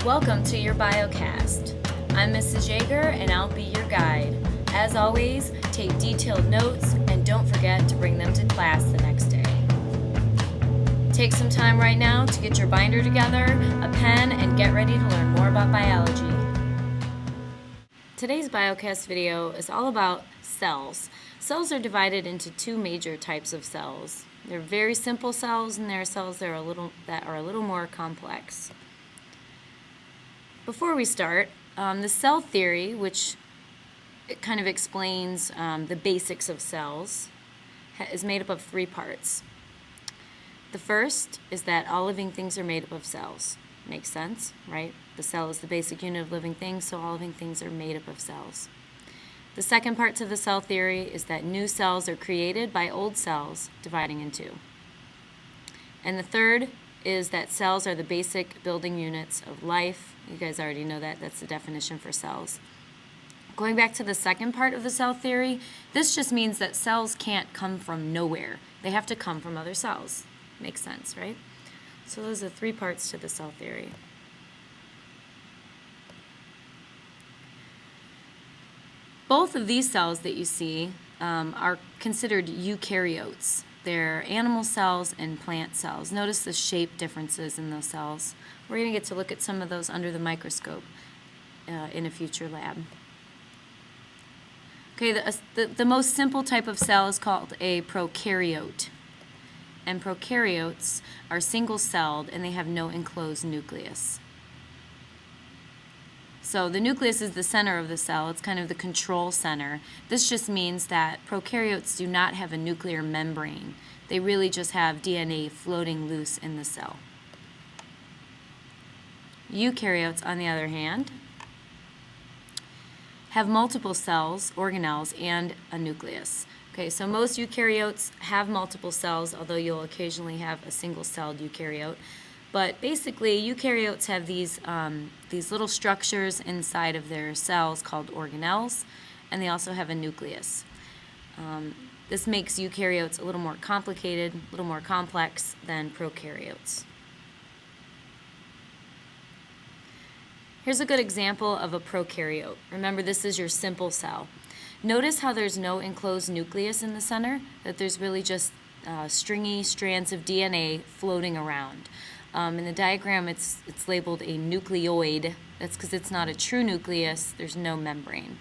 Welcome to your Biocast. I'm Mrs. Jaeger and I'll be your guide. As always, take detailed notes and don't forget to bring them to class the next day. Take some time right now to get your binder together, a pen, and get ready to learn more about biology. Today's Biocast video is all about cells. Cells are divided into two major types of cells. They're very simple cells, and there are cells that are a little more complex. Before we start, the cell theory, which it kind of explains the basics of cells, is made up of three parts. The first is that all living things are made up of cells. Makes sense, right? The cell is the basic unit of living things, so all living things are made up of cells. The second part to the cell theory is that new cells are created by old cells dividing in two. And the third is that cells are the basic building units of life. You guys already know that. That's the definition for cells. Going back to the second part of the cell theory, this just means that cells can't come from nowhere. They have to come from other cells. Makes sense, right? So those are three parts to the cell theory. Both of these cells that you see are considered eukaryotes. They're animal cells and plant cells. Notice the shape differences in those cells. We're going to get to look at some of those under the microscope in a future lab. Okay, the most simple type of cell is called a prokaryote. And prokaryotes are single-celled and they have no enclosed nucleus. So the nucleus is the center of the cell. It's kind of the control center. This just means that prokaryotes do not have a nuclear membrane. They really just have DNA floating loose in the cell. Eukaryotes, on the other hand, have multiple cells, organelles, and a nucleus. Okay, so most eukaryotes have multiple cells, although you'll occasionally have a single-celled eukaryote. But basically, eukaryotes have these little structures inside of their cells called organelles, and they also have a nucleus. This makes eukaryotes a little more complicated, a little more complex than prokaryotes. Here's a good example of a prokaryote. Remember, this is your simple cell. Notice how there's no enclosed nucleus in the center, that there's really just stringy strands of DNA floating around. In the diagram, it's labeled a nucleoid. That's because it's not a true nucleus. There's no membrane.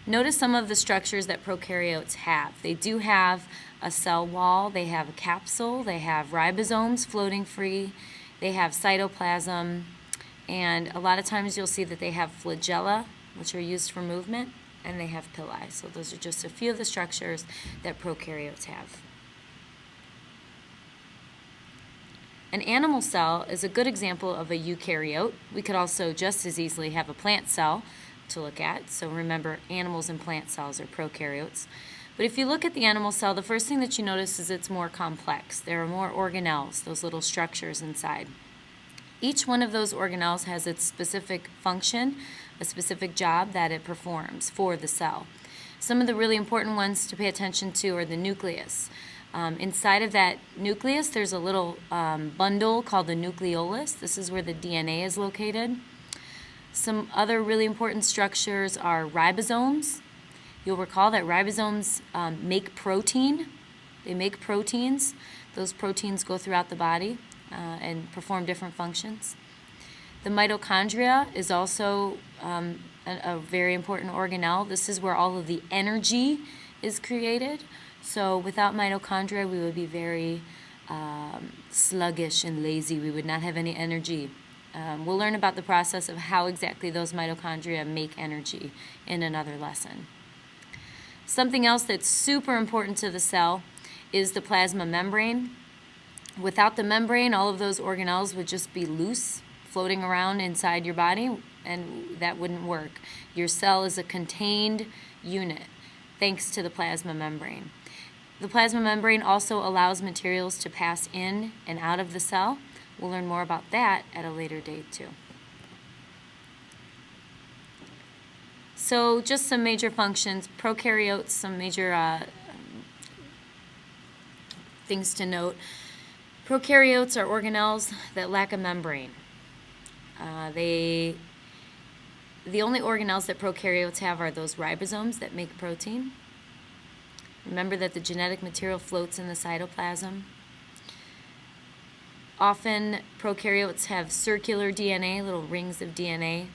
Notice some of the structures that prokaryotes have. They do have a cell wall. They have a capsule. They have ribosomes floating free. They have cytoplasm. And a lot of times you'll see that they have flagella, which are used for movement, and they have pili. So those are just a few of the structures that prokaryotes have. An animal cell is a good example of a eukaryote. We could also just as easily have a plant cell to look at. So remember, animals and plant cells are prokaryotes. But if you look at the animal cell, the first thing that you notice is it's more complex. There are more organelles, those little structures inside. Each one of those organelles has its specific function, a specific job that it performs for the cell. Some of the really important ones to pay attention to are the nucleus. Inside of that nucleus, there's a little bundle called the nucleolus. This is where the DNA is located. Some other really important structures are ribosomes. You'll recall that ribosomes make protein. They make proteins. Those proteins go throughout the body and perform different functions. The mitochondria is also a very important organelle. This is where all of the energy is created. So without mitochondria, we would be very sluggish and lazy. We would not have any energy. We'll learn about the process of how exactly those mitochondria make energy in another lesson. Something else that's super important to the cell is the plasma membrane. Without the membrane, all of those organelles would just be loose, floating around inside your body, and that wouldn't work. Your cell is a contained unit thanks to the plasma membrane. The plasma membrane also allows materials to pass in and out of the cell. We'll learn more about that at a later date too. So just some major functions, prokaryotes, some major things to note. Prokaryotes are organelles that lack a membrane. The only organelles that prokaryotes have are those ribosomes that make protein. Remember that the genetic material floats in the cytoplasm. Often prokaryotes have circular DNA, little rings of DNA.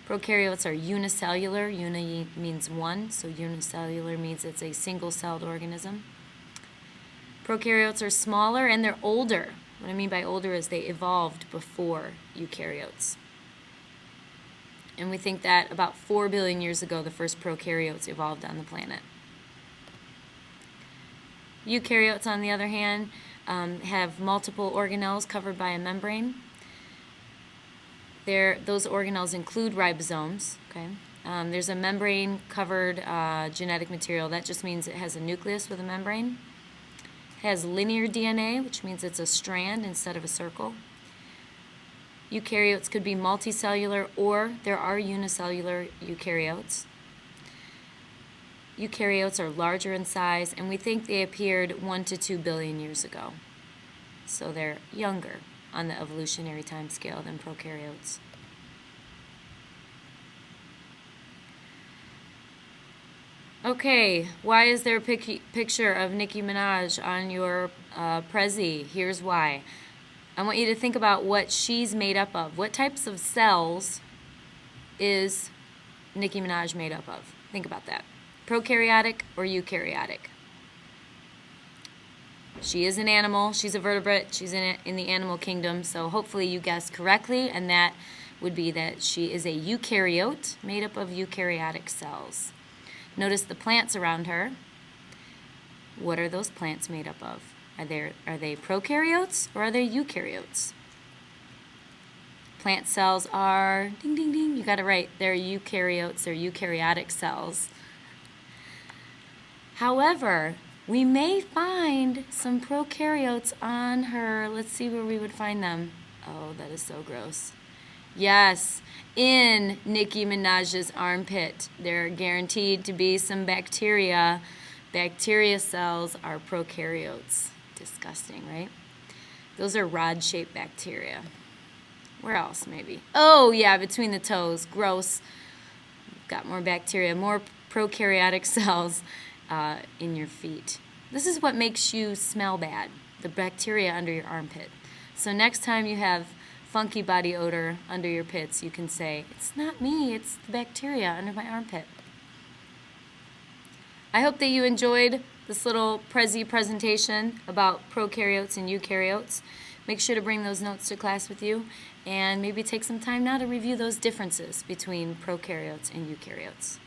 Prokaryotes are unicellular. Uni means one, so unicellular means it's a single-celled organism. Prokaryotes are smaller and they're older. What I mean by older is they evolved before eukaryotes. And we think that about 4 billion years ago, the first prokaryotes evolved on the planet. Eukaryotes, on the other hand, have multiple organelles covered by a membrane. Those organelles include ribosomes. Okay? There's a membrane-covered genetic material. That just means it has a nucleus with a membrane. It has linear DNA, which means it's a strand instead of a circle. Eukaryotes could be multicellular, or there are unicellular eukaryotes. Eukaryotes are larger in size, and we think they appeared 1 to 2 billion years ago. So they're younger on the evolutionary time scale than prokaryotes. Okay, why is there a picture of Nicki Minaj on your Prezi? Here's why. I want you to think about what she's made up of. What types of cells is Nicki Minaj made up of? Think about that. Prokaryotic or eukaryotic? She is an animal. She's a vertebrate. She's in the animal kingdom. So hopefully you guessed correctly, and that would be that she is a eukaryote made up of eukaryotic cells. Notice the plants around her. What are those plants made up of? Are they prokaryotes or are they eukaryotes? Plant cells are, ding, ding, ding, you got it right. They're eukaryotes, they're eukaryotic cells. However, we may find some prokaryotes on her. Let's see where we would find them. Oh, that is so gross. Yes, in Nicki Minaj's armpit, there are guaranteed to be some bacteria. Bacteria cells are prokaryotes. Disgusting, right? Those are rod-shaped bacteria. Where else, maybe? Oh, yeah, between the toes. Gross. Got more bacteria, more prokaryotic cells in your feet. This is what makes you smell bad, the bacteria under your armpit. So next time you have funky body odor under your pits, you can say, it's not me, it's the bacteria under my armpit. I hope that you enjoyed this little Prezi presentation about prokaryotes and eukaryotes. Make sure to bring those notes to class with you, and maybe take some time now to review those differences between prokaryotes and eukaryotes.